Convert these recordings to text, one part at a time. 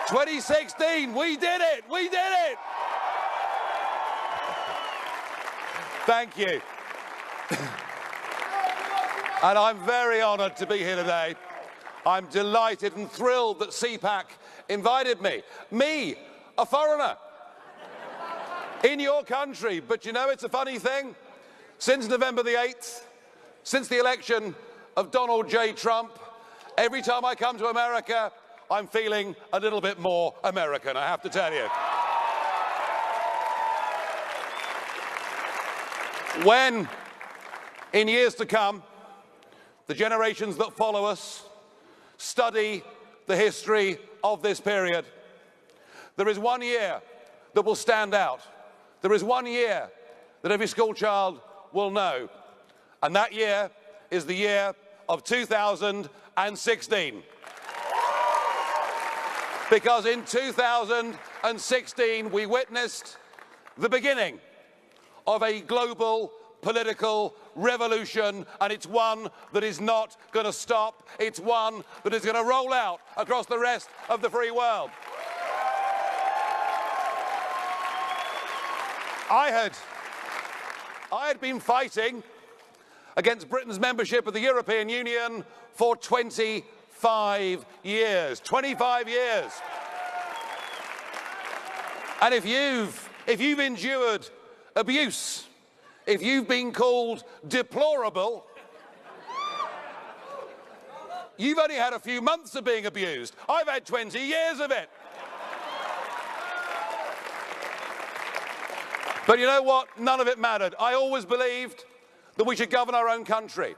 2016, we did it! We did it! Thank you. And I'm very honoured to be here today. I'm delighted and thrilled that Cpac invited me. Me, a foreigner, in your country. But you know, it's a funny thing. Since November the 8th, since the election of Donald J. Trump, every time I come to America, I'm feeling a little bit more American, I have to tell you. When, in years to come, the generations that follow us study the history of this period, there is one year that will stand out. There is one year that every school child will know, and that year is the year of 2016. Because in 2016 we witnessed the beginning of a global political revolution, and it's one that is not going to stop. It's one that is going to roll out across the rest of the free world. I had been fighting against Britain's membership of the European Union for 25 years. 25 years. And if you've endured abuse, if you've been called deplorable, you've only had a few months of being abused. I've had 20 years of it. But you know what? None of it mattered. I always believed that we should govern our own country.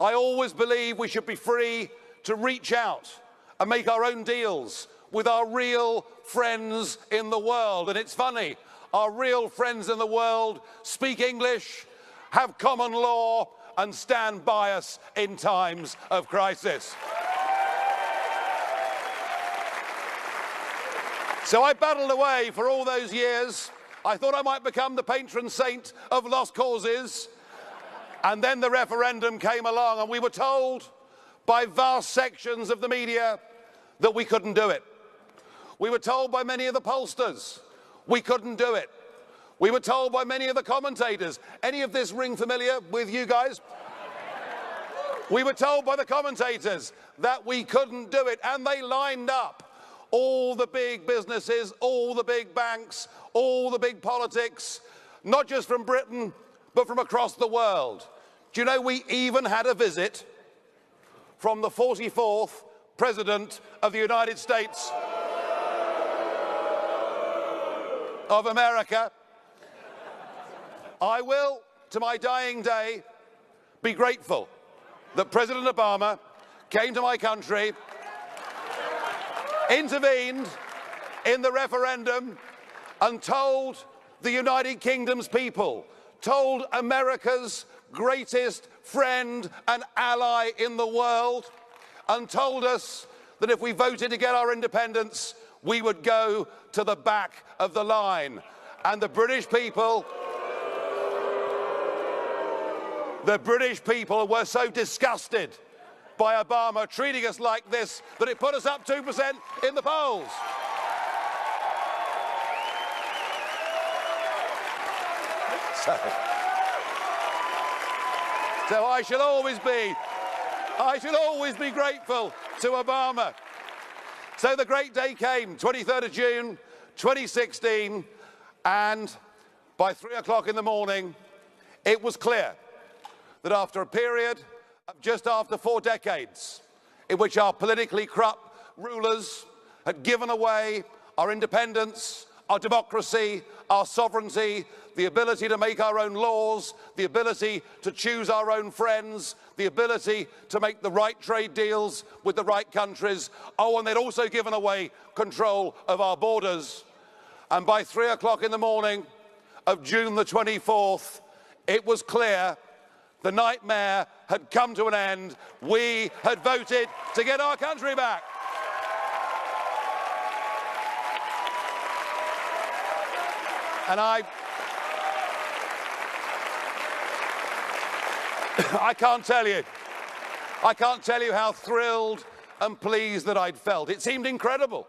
I always believed we should be free to reach out and make our own deals with our real friends in the world. And it's funny, our real friends in the world speak English, have common law, and stand by us in times of crisis. So I battled away for all those years. I thought I might become the patron saint of lost causes. And then the referendum came along, and we were told by vast sections of the media that we couldn't do it. We were told by many of the pollsters we couldn't do it. We were told by many of the commentators. Any of this ring familiar with you guys? We were told by the commentators that we couldn't do it, and they lined up all the big businesses, all the big banks, all the big politics, not just from Britain, but from across the world. Do you know we even had a visit from the 44th President of the United States of America? I will, to my dying day, be grateful that President Obama came to my country, intervened in the referendum, and told the United Kingdom's people, told America's greatest friend and ally in the world, and told us that if we voted to get our independence, we would go to the back of the line. And the British people were so disgusted by Obama treating us like this that it put us up 2% in the polls. So I shall always be grateful to Obama. So the great day came, 23rd of June, 2016, and by 3 o'clock in the morning, it was clear that after a period of just after 4 decades in which our politically corrupt rulers had given away our independence, our democracy, our sovereignty, the ability to make our own laws, the ability to choose our own friends, the ability to make the right trade deals with the right countries. Oh, and they'd also given away control of our borders. And by 3 o'clock in the morning of June the 24th, it was clear the nightmare had come to an end. We had voted to get our country back. And I can't tell you how thrilled and pleased that I'd felt. It seemed incredible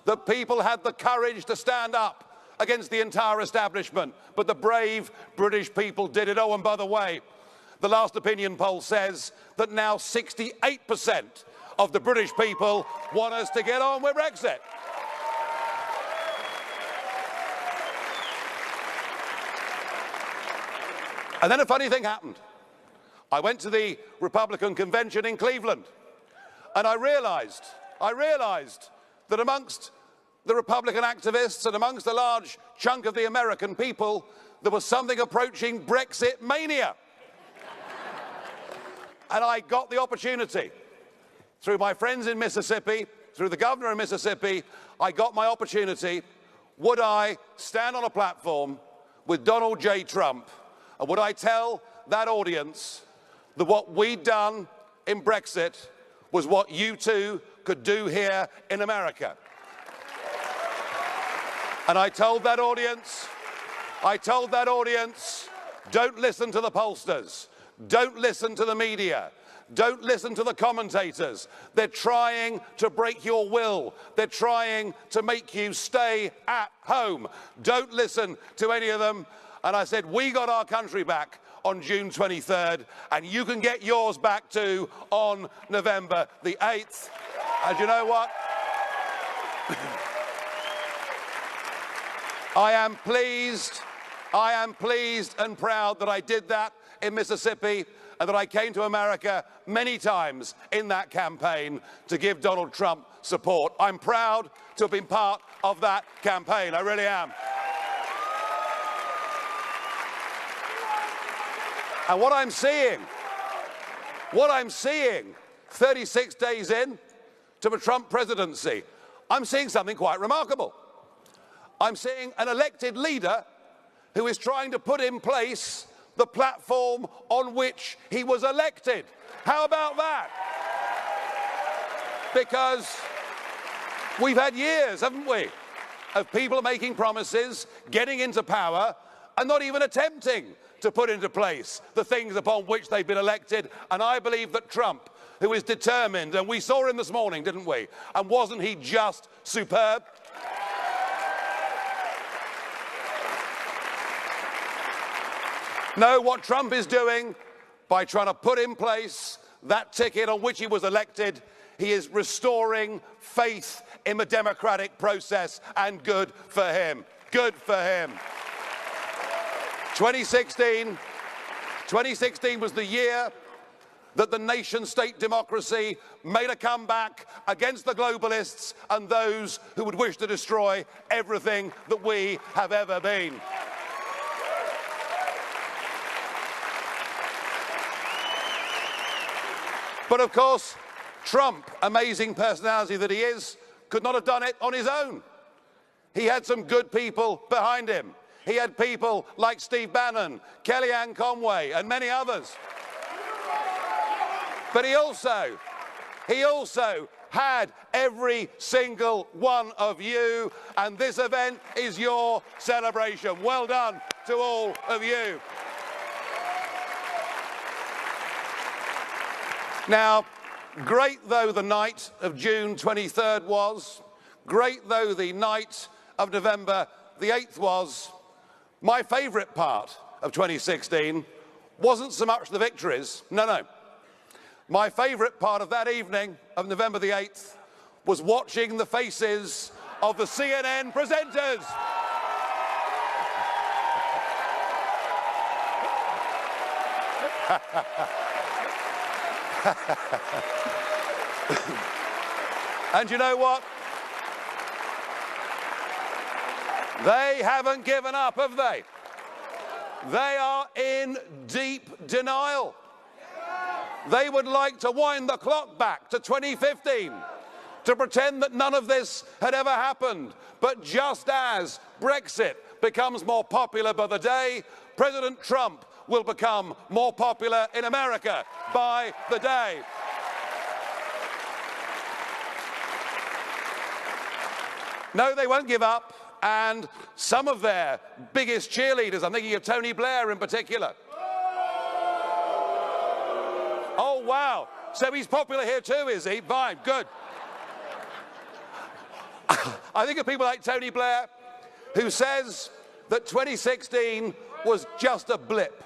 that people had the courage to stand up against the entire establishment, but the brave British people did it. Oh, and by the way, the last opinion poll says that now 68% of the British people want us to get on with Brexit. And then a funny thing happened. I went to the Republican convention in Cleveland, and I realized that amongst the Republican activists and amongst a large chunk of the American people, there was something approaching Brexit mania. And I got the opportunity, through my friends in Mississippi, through the governor of Mississippi, I got my opportunity. Would I stand on a platform with Donald J. Trump, and would I tell that audience that what we'd done in Brexit was what you too could do here in America? And I told that audience, don't listen to the pollsters, don't listen to the media, don't listen to the commentators. They're trying to break your will. They're trying to make you stay at home. Don't listen to any of them. And I said, we got our country back on June 23rd, and you can get yours back too on November the 8th. And you know what? I am pleased and proud that I did that in Mississippi, and that I came to America many times in that campaign to give Donald Trump support. I'm proud to have been part of that campaign. I really am. And what I'm seeing 36 days in to the Trump presidency, I'm seeing something quite remarkable. I'm seeing an elected leader who is trying to put in place the platform on which he was elected. How about that? Because we've had years, haven't we, of people making promises, getting into power, and not even attempting to put into place the things upon which they've been elected. And I believe that Trump, who is determined, and we saw him this morning, didn't we? And wasn't he just superb? No, what Trump is doing by trying to put in place that ticket on which he was elected, he is restoring faith in the democratic process, and good for him. Good for him. 2016 was the year that the nation-state democracy made a comeback against the globalists and those who would wish to destroy everything that we have ever been. But of course, Trump, amazing personality that he is, could not have done it on his own. He had some good people behind him. He had people like Steve Bannon, Kellyanne Conway, and many others. But he also had every single one of you, and this event is your celebration. Well done to all of you. Now, great though the night of June 23rd was, great though the night of November the 8th was, my favourite part of 2016 wasn't so much the victories, no. My favourite part of that evening of November the 8th was watching the faces of the CNN presenters. And you know what? They haven't given up, have they? They are in deep denial. They would like to wind the clock back to 2015 to pretend that none of this had ever happened. But just as Brexit becomes more popular by the day, President Trump will become more popular in America by the day. No, they won't give up, and some of their biggest cheerleaders, I'm thinking of Tony Blair in particular. Oh, wow. So he's popular here too, is he? Fine, good. I think of people like Tony Blair, who says that 2016 was just a blip.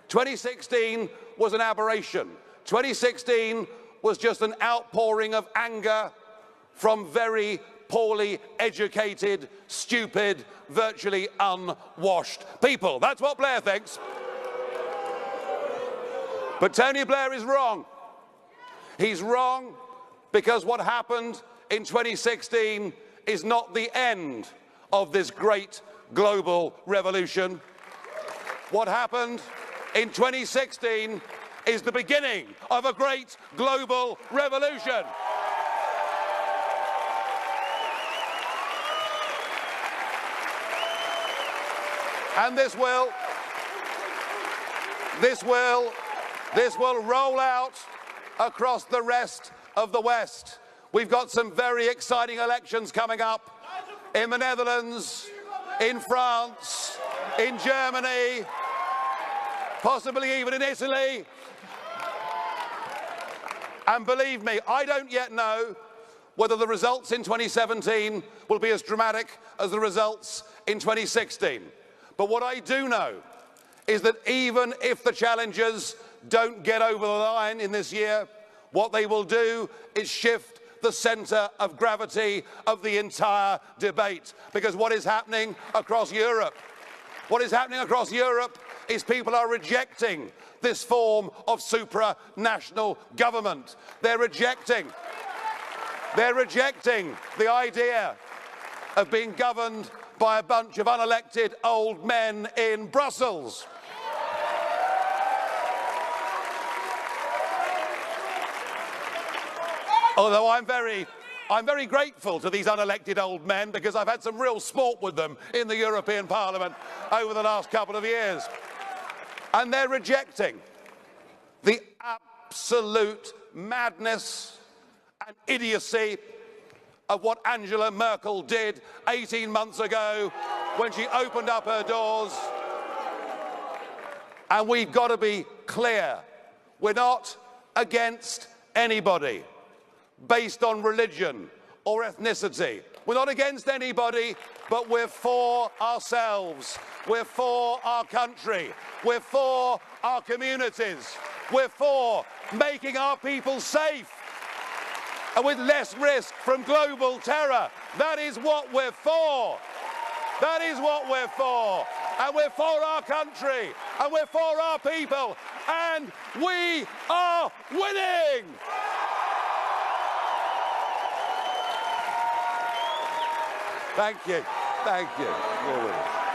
2016 was an aberration. 2016 was just an outpouring of anger from very poorly educated, stupid, virtually unwashed people. That's what Blair thinks. But Tony Blair is wrong. He's wrong because what happened in 2016 is not the end of this great global revolution. What happened in 2016 is the beginning of a great global revolution. And this will roll out across the rest of the West. We've got some very exciting elections coming up in the Netherlands, in France, in Germany, possibly even in Italy. And believe me, I don't yet know whether the results in 2017 will be as dramatic as the results in 2016. But what I do know is that even if the challengers don't get over the line in this year, what they will do is shift the centre of gravity of the entire debate. Because what is happening across Europe is people are rejecting this form of supranational government. They're rejecting the idea of being governed by a bunch of unelected old men in Brussels. Although I'm very grateful to these unelected old men because I've had some real sport with them in the European Parliament over the last couple of years. And they're rejecting the absolute madness and idiocy of what Angela Merkel did 18 months ago when she opened up her doors. And we've got to be clear. We're not against anybody based on religion or ethnicity. We're not against anybody, but we're for ourselves. We're for our country. We're for our communities. We're for making our people safe and with less risk from global terror. That is what we're for. That is what we're for. And we're for our country. And we're for our people. And we are winning! Thank you. Thank you. We're winning.